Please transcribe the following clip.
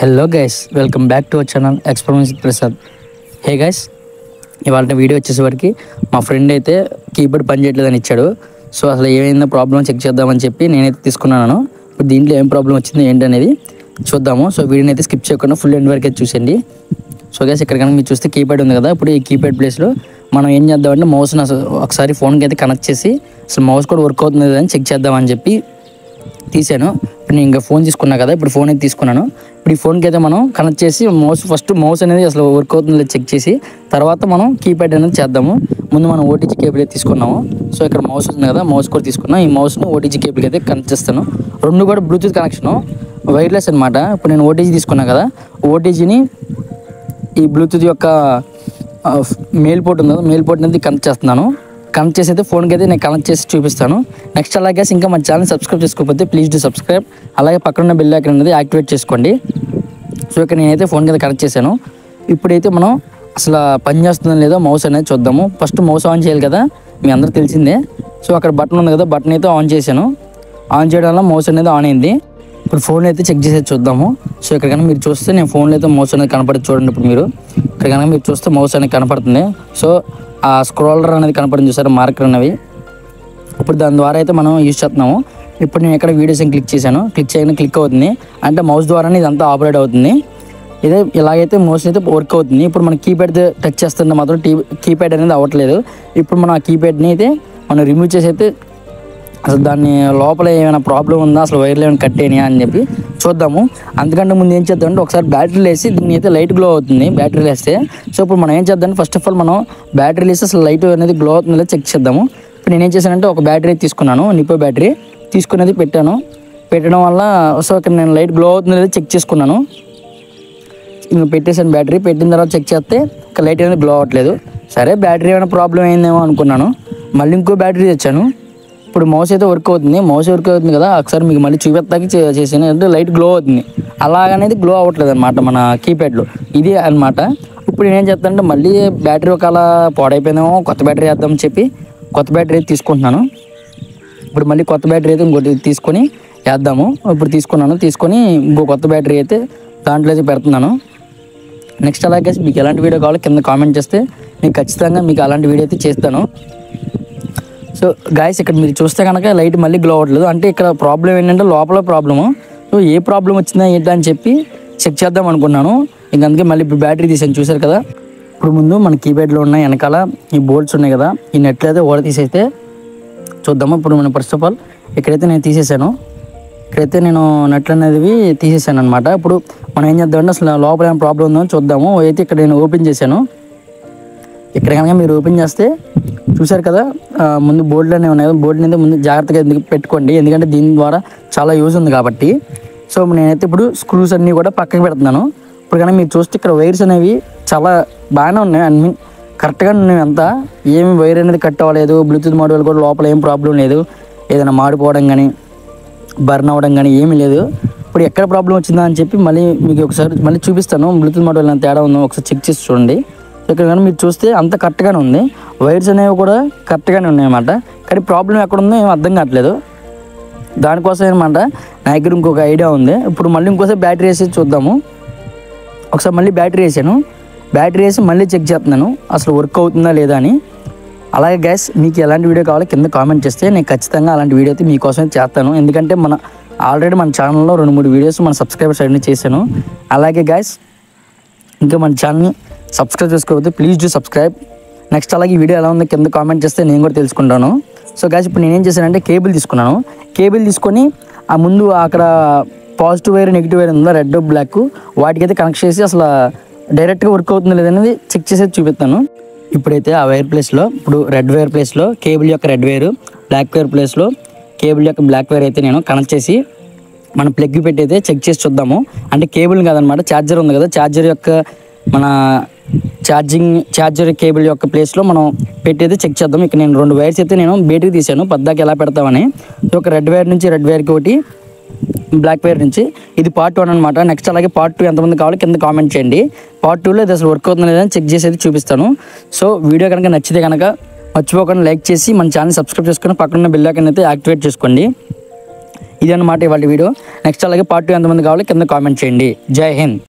Hello guys, welcome back to our channel experiments with Prasad. Hey guys, ఇవాళ video వచ్చేసరికి మా friend అయితే keyboard పని చేయట్లేదని ఇచ్చాడు. సో అసలు ఏమైందో ప్రాబ్లం చెక్ చేద్దామని చెప్పి నేనైతే తీసుకున్నాను. ఇప్పుడు దీంట్లో ఏం ప్రాబ్లం వచ్చింది ఏంటి అనేది చూద్దాము. సో వీడియోని అయితే స్కిప్ చేయకుండా ఫుల్ ఎండ్ వరకు అయితే చూసేయండి. సో గైస్, ఇక్కడ కనుక మీరు చూస్తే కీప్యాడ్ ఉంది కదా, ఇప్పుడు ఈ కీప్యాడ్ ప్లేస్లో మనం ఏం చేద్దామంటే మౌస్ని అసలు ఒకసారి ఫోన్కి అయితే కనెక్ట్ చేసి అసలు మౌస్ కూడా వర్క్ అవుతుంది అని చెక్ చేద్దామని చెప్పి తీసాను. ఇప్పుడు నేను ఇంకా ఫోన్ తీసుకున్నా కదా, ఇప్పుడు ఫోన్ అయితే తీసుకున్నాను. ఇప్పుడు ఈ ఫోన్కి అయితే మనం కనెక్ట్ చేసి ఫస్ట్ మౌస్ అనేది అసలు వర్క్ అవుతుందో చెక్ చేసి తర్వాత మనం కీప్యాడ్ అనేది చేద్దాము. ముందు మనం ఓటీజీ కేబుల్ అయితే తీసుకున్నాము. సో ఇక్కడ మౌస్ ఉంది కదా, మౌస్ కూడా తీసుకున్నాం. ఈ మౌస్ని ఓటీజీ కేబుల్కి అయితే కనెక్ట్ చేస్తాను. రెండు కూడా బ్లూటూత్ కనెక్షను, వైర్లెస్ అనమాట. ఇప్పుడు నేను ఓటీజీ తీసుకున్నా కదా, ఓటీజీని ఈ బ్లూటూత్ యొక్క మెయిల్ పోర్ట్ ఉంది కదా, మెయిల్ పోర్ట్ అనేది కనెక్ట్ చేస్తున్నాను. కనెక్ట్ చేసి అయితే ఫోన్కి అయితే నేను కనెక్ట్ చేసి చూపిస్తాను. నెక్స్ట్ అలాగే ఇంకా మన ఛానల్ సబ్స్క్రైబ్ చేసుకోకపోతే ప్లీజ్ డూ సబ్స్క్రైబ్. అలాగే పక్కన బెల్ ఐకాన్ అనేది యాక్టివేట్ చేసుకోండి. సో ఇక్కడ నేనైతే ఫోన్కి అయితే కనెక్ట్ చేశాను. ఇప్పుడైతే మనం అసలు పని చేస్తుందో లేదో మౌస్ అనేది చూద్దాము. ఫస్ట్ మౌస్ ఆన్ చేయాలి కదా, మీ అందరూ తెలిసిందే. సో అక్కడ బటన్ ఉంది కదా, బటన్ అయితే ఆన్ చేశాను. ఆన్ చేయడం వల్ల మౌస్ అనేది ఆన్ అయింది. ఇప్పుడు ఫోన్ అయితే చెక్ చేసేది చూద్దాము. సో ఇక్కడ కనుక మీరు చూస్తే నేను ఫోన్లో అయితే మౌస్ అనేది కనపడుతుంది చూడండి. ఇప్పుడు మీరు ఇక్కడ కనుక మీరు చూస్తే మౌస్ అనేది కనపడుతుంది. సో ఆ స్క్రోలర్ అనేది కనపడింది చూసారు, మార్కర్ అనేవి. ఇప్పుడు దాని ద్వారా అయితే మనం యూజ్ చేస్తున్నాము. ఇప్పుడు నేను ఇక్కడ వీడియోస్ క్లిక్ చేశాను, క్లిక్ చేయగానే క్లిక్ అవుతుంది, అంటే మౌస్ ద్వారానే ఇదంతా ఆపరేట్ అవుతుంది. ఇదే ఇలాగైతే మౌస్ అయితే వర్క్ అవుతుంది. ఇప్పుడు మనం కీప్యాడ్ టచ్ చేస్తుంటే మాత్రం కీప్యాడ్ అనేది అవ్వట్లేదు. ఇప్పుడు మనం ఆ కీప్యాడ్ని అయితే మనం రిమూవ్ చేసి అయితే అసలు దాన్ని లోపల ఏమైనా ప్రాబ్లం ఉందా, అసలు వైర్లు ఏమైనా కట్ అయినాయా అని చెప్పి చూద్దాము. అందుకంటే ముందు ఏం చేద్దామంటే ఒకసారి బ్యాటరీలు వేసి దీన్ని అయితే లైట్ గ్లో అవుతుంది బ్యాటరీలు వేస్తే. సో ఇప్పుడు మనం ఏం చేద్దామంటే ఫస్ట్ ఆఫ్ ఆల్ మనం బ్యాటరీలు వేస్తే అసలు లైట్ అనేది గ్లో అవుతుందో చెక్ చేద్దాము. ఇప్పుడు నేనేం చేశానంటే ఒక బ్యాటరీ తీసుకున్నాను, నిప్పో బ్యాటరీ తీసుకునేది పెట్టడం వల్ల సో ఇక్కడ నేను లైట్ గ్లో అవుతుందో లేదో చెక్ చేసుకున్నాను. ఇంకా పెట్టేసాను బ్యాటరీ. పెట్టిన తర్వాత చెక్ చేస్తే ఇంకా లైట్ అనేది గ్లో అవ్వట్లేదు. సరే బ్యాటరీ ఏమైనా ప్రాబ్లం అయిందేమో అనుకున్నాను. మళ్ళీ ఇంకో బ్యాటరీ తెచ్చాను. ఇప్పుడు మౌస్ అయితే వర్క్ అవుతుంది. మౌస్ వర్క్ అవుతుంది కదా, ఒకసారి మీకు మళ్ళీ చూపెత్తాకి చేసాను. అంటే లైట్ గ్లో అవుతుంది, అలాగనేది గ్లో అవ్వట్లేదు అనమాట మన కీప్యాడ్లో. ఇది అనమాట. ఇప్పుడు నేనేం చేస్తానంటే మళ్ళీ బ్యాటరీ ఒకవేళ పాడైపోయిందేమో, కొత్త బ్యాటరీ వేద్దామని చెప్పి కొత్త బ్యాటరీ అయితే తీసుకుంటున్నాను. ఇప్పుడు మళ్ళీ కొత్త బ్యాటరీ అయితే ఇంకోటి తీసుకొని వేద్దాము. ఇప్పుడు తీసుకొని ఇంకో కొత్త బ్యాటరీ అయితే దాంట్లో అయితే పెడుతున్నాను. నెక్స్ట్ అలాగే మీకు ఎలాంటి వీడియో కావాలో కింద కామెంట్ చేస్తే నేను ఖచ్చితంగా మీకు అలాంటి వీడియో అయితే చేస్తాను. సో గాయస్, ఇక్కడ మీరు చూస్తే కనుక లైట్ మళ్ళీ గ్లో అవ్వట్లేదు, అంటే ఇక్కడ ప్రాబ్లం ఏంటంటే లోపల ప్రాబ్లము. సో ఏ ప్రాబ్లం వచ్చిందా ఏంటా అని చెప్పి చెక్ చేద్దాం అనుకున్నాను. ఇంక అందుకే మళ్ళీ ఇప్పుడు బ్యాటరీ తీసాను, చూసారు కదా. ఇప్పుడు ముందు మన కీప్యాడ్లో ఉన్న వెనకాల ఈ బోల్ట్స్ ఉన్నాయి కదా, ఈ నెట్లు అయితే ఓడ తీసేస్తే చూద్దాము. ఇప్పుడు మనం ఫస్ట్ ఆఫ్ ఆల్ ఇక్కడైతే నేను తీసేసాను, ఇక్కడైతే నేను నెట్లు అనేది తీసేసాను అనమాట. ఇప్పుడు మనం ఏం చేద్దామంటే అసలు లోపల ఏమైనా ప్రాబ్లం ఉందో చూద్దాము. అయితే ఇక్కడ నేను ఓపెన్ చేశాను. ఇక్కడ కనుక మీరు ఓపెన్ చేస్తే చూసారు కదా, ముందు బోర్డులు అనేవి ఉన్నాయి కదా, బోర్డుని అయితే ముందు జాగ్రత్తగా పెట్టుకోండి, ఎందుకంటే దీని ద్వారా చాలా యూజ్ ఉంది కాబట్టి. సో నేనైతే ఇప్పుడు స్క్రూస్ అన్నీ కూడా పక్కకి పెడుతున్నాను. ఇప్పుడు కనుక మీరు చూస్తే ఇక్కడ వైర్స్ అనేవి చాలా బాగానే ఉన్నాయి, అన్ని కరెక్ట్గా ఉన్నాయి. అంతా ఏమి వైర్ అనేది కట్ అవ్వలేదు. బ్లూటూత్ మోడల్ కూడా లోపల ఏం ప్రాబ్లం లేదు, ఏదైనా మాడిపోవడం కానీ బర్న్ అవ్వడం కానీ ఏమీ లేదు. ఇప్పుడు ఎక్కడ ప్రాబ్లం వచ్చిందా అని చెప్పి మళ్ళీ మీకు ఒకసారి మళ్ళీ చూపిస్తాను. బ్లూటూత్ మోడల్ ఎంత తేడా ఉందో ఒకసారి చెక్ చేసి చూడండి. ఇక్కడ కానీ మీరు చూస్తే అంత కరెక్ట్గానే ఉంది, వైర్స్ అనేవి కూడా కరెక్ట్గానే ఉన్నాయన్నమాట. కానీ ప్రాబ్లం ఎక్కడ ఉందో ఏం అర్థం కావట్లేదు. దానికోసం అనమాట నా దగ్గర ఇంకొక ఐడియా ఉంది. ఇప్పుడు మళ్ళీ ఇంకోసారి బ్యాటరీ వేసి చూద్దాము. ఒకసారి మళ్ళీ బ్యాటరీ వేసాను, బ్యాటరీ వేసి మళ్ళీ చెక్ చేస్తున్నాను అసలు వర్క్ అవుతుందా లేదా అని. అలాగే గ్యాస్, మీకు ఎలాంటి వీడియో కావాలో కింద కామెంట్ చేస్తే నేను ఖచ్చితంగా అలాంటి వీడియో అయితే మీకోసం చేస్తాను. ఎందుకంటే ఆల్రెడీ మన ఛానల్లో 2-3 వీడియోస్ మన సబ్స్క్రైబర్స్ అన్ని చేశాను. అలాగే గ్యాస్, ఇంకా మన ఛానల్ని సబ్స్క్రైబ్ చేసుకోకపోతే ప్లీజ్ డూ సబ్స్క్రైబ్. నెక్స్ట్ అలాగే ఈ వీడియో ఎలా ఉందో కింద కామెంట్ చేస్తే నేను కూడా తెలుసుకుంటాను. సో గాయ్స్, ఇప్పుడు నేనేం చేశానంటే కేబుల్ తీసుకున్నాను. కేబుల్ తీసుకొని ఆ ముందు అక్కడ పాజిటివ్ వైర్ నెగిటివ్ వైర్ ఉందా, రెడ్ బ్లాక్, వాటికైతే కనెక్ట్ చేసి అసలు డైరెక్ట్గా వర్క్ అవుతుందో లేదనేది చెక్ చేసేది చూపిస్తాను. ఇప్పుడైతే ఆ వైర్ ప్లేస్లో, ఇప్పుడు రెడ్ వైర్ ప్లేస్లో కేబుల్ యొక్క రెడ్ వైరు, బ్లాక్ వైర్ ప్లేస్లో కేబుల్ యొక్క బ్లాక్ వైర్ అయితే నేను కనెక్ట్ చేసి మనం ప్లగ్ పెట్టి అయితే చెక్ చేసి చూద్దాము. అంటే కేబుల్ కాదనమాట, ఛార్జర్ ఉంది కదా, ఛార్జర్ యొక్క మన ఛార్జర్ కేబుల్ యొక్క ప్లేస్లో మనం పెట్టి అయితే చెక్ చేద్దాం. ఇక్కడ నేను 2 వైర్స్ అయితే నేను బయటకు తీసాను పద్దాకి ఎలా పెడతామని. ఒక రెడ్ వైర్ నుంచి రెడ్ వైర్కి ఒకటి, బ్లాక్ వైర్ నుంచి. ఇది పార్ట్ 1 అనమాట. నెక్స్ట్ అలాగే పార్ట్ 2 ఎంతమంది కావాలో కింద కామెంట్ చేయండి. పార్ట్ 2లో ఇది అసలు వర్క్ అవుతుందో లేదని చెక్ చేసి అయితే చూపిస్తాను. సో వీడియో కనుక నచ్చితే కనుక మర్చిపోకుండా లైక్ చేసి మన ఛానల్ సబ్స్క్రైబ్ చేసుకొని పక్కన బెల్ ఐకాన్ అయితే యాక్టివేట్ చేసుకోండి. ఇది అన్నమాట ఇవాళ వీడియో. నెక్స్ట్ అలాగే పార్ట్ 2 ఎంతమంది కావాలో కింద కామెంట్ చేయండి. జై హింద్.